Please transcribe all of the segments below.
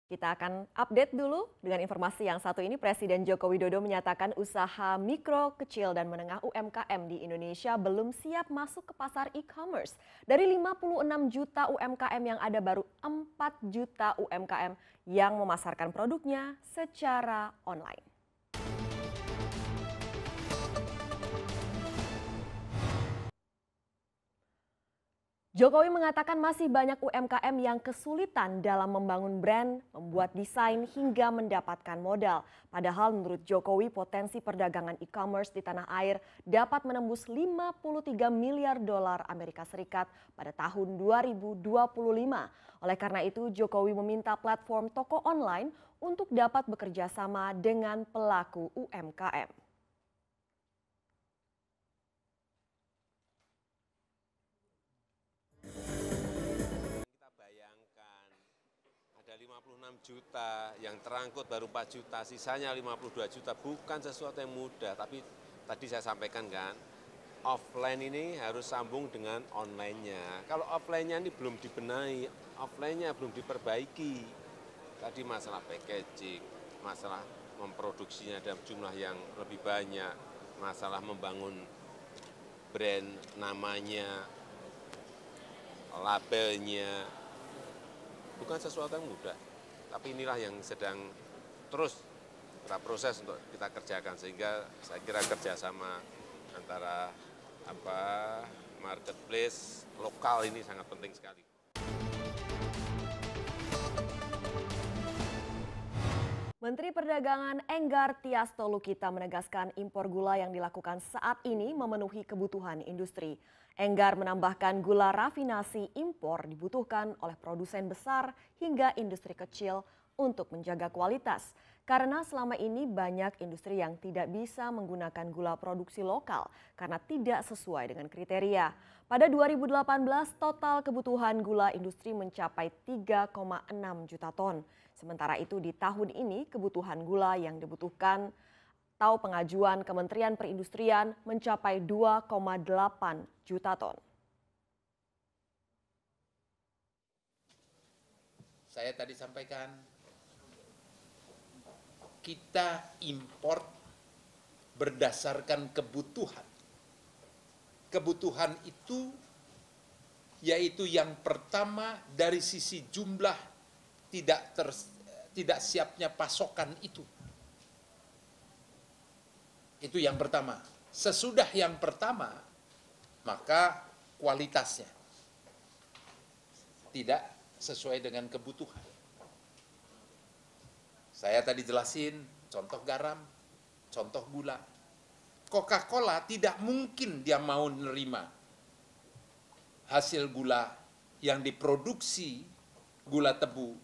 Kita akan update dulu dengan informasi yang satu ini. Presiden Joko Widodo menyatakan usaha mikro, kecil, dan menengah UMKM di Indonesia belum siap masuk ke pasar e-commerce. Dari 56 juta UMKM yang ada, baru 4 juta UMKM yang memasarkan produknya secara online. Jokowi mengatakan masih banyak UMKM yang kesulitan dalam membangun brand, membuat desain, hingga mendapatkan modal. Padahal menurut Jokowi potensi perdagangan e-commerce di tanah air dapat menembus 53 miliar dolar Amerika Serikat pada tahun 2025. Oleh karena itu Jokowi meminta platform toko online untuk dapat bekerja sama dengan pelaku UMKM. Kita bayangkan ada 56 juta, yang terangkut baru 4 juta, sisanya 52 juta, bukan sesuatu yang mudah. Tapi tadi saya sampaikan kan, offline ini harus sambung dengan online-nya. Kalau offline-nya ini belum dibenahi, offline-nya belum diperbaiki. Tadi masalah packaging, masalah memproduksinya dalam jumlah yang lebih banyak, masalah membangun brand namanya, labelnya, bukan sesuatu yang mudah. Tapi inilah yang sedang terus kita proses untuk kita kerjakan, sehingga saya kira kerjasama antara marketplace lokal ini sangat penting sekali. Menteri Perdagangan Enggar Tias Tolukita menegaskan impor gula yang dilakukan saat ini memenuhi kebutuhan industri. Enggar menambahkan gula rafinasi impor dibutuhkan oleh produsen besar hingga industri kecil untuk menjaga kualitas. Karena selama ini banyak industri yang tidak bisa menggunakan gula produksi lokal karena tidak sesuai dengan kriteria. Pada 2018 total kebutuhan gula industri mencapai 3,6 juta ton. Sementara itu di tahun ini kebutuhan gula yang dibutuhkan atau pengajuan Kementerian Perindustrian mencapai 2,8 juta ton. Saya tadi sampaikan, kita impor berdasarkan kebutuhan. Kebutuhan itu yaitu yang pertama dari sisi jumlah tidak siapnya pasokan itu. Itu yang pertama. Sesudah yang pertama, maka kualitasnya tidak sesuai dengan kebutuhan. Saya tadi jelasin contoh garam, contoh gula. Coca-Cola tidak mungkin dia mau menerima hasil gula yang diproduksi gula tebu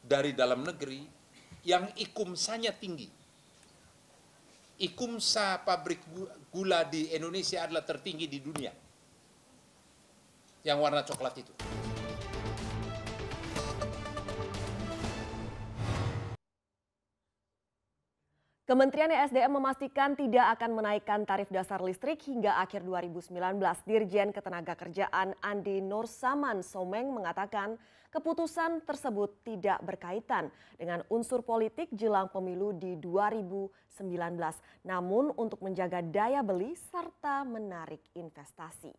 dari dalam negeri yang ikumsanya tinggi. Ikumsa pabrik gula di Indonesia adalah tertinggi di dunia. Yang warna coklat itu. Kementerian ESDM memastikan tidak akan menaikkan tarif dasar listrik hingga akhir 2019. Dirjen Ketenagakerjaan Andi Nursaman Someng mengatakan keputusan tersebut tidak berkaitan dengan unsur politik jelang pemilu di 2019. Namun untuk menjaga daya beli serta menarik investasi.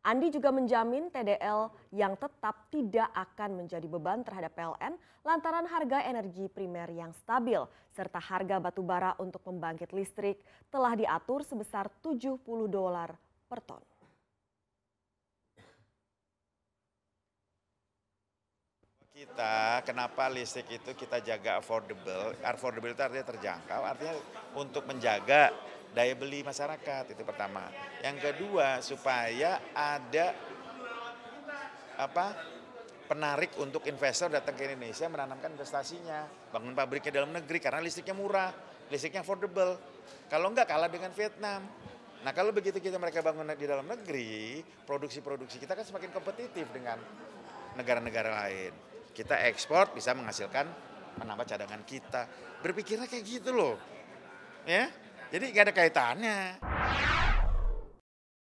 Andi juga menjamin TDL yang tetap tidak akan menjadi beban terhadap PLN lantaran harga energi primer yang stabil serta harga batubara untuk pembangkit listrik telah diatur sebesar $70 per ton. Kita, kenapa listrik itu kita jaga affordable itu artinya terjangkau, artinya untuk menjaga daya beli masyarakat, itu pertama. Yang kedua, supaya ada penarik untuk investor datang ke Indonesia menanamkan investasinya, bangun pabriknya dalam negeri karena listriknya murah, listriknya affordable. Kalau enggak kalah dengan Vietnam. Nah kalau begitu mereka bangun di dalam negeri, produksi kita kan semakin kompetitif dengan negara-negara lain. Kita ekspor bisa menghasilkan, menambah cadangan kita. Berpikirnya kayak gitu loh, ya. Jadi nggak ada kaitannya.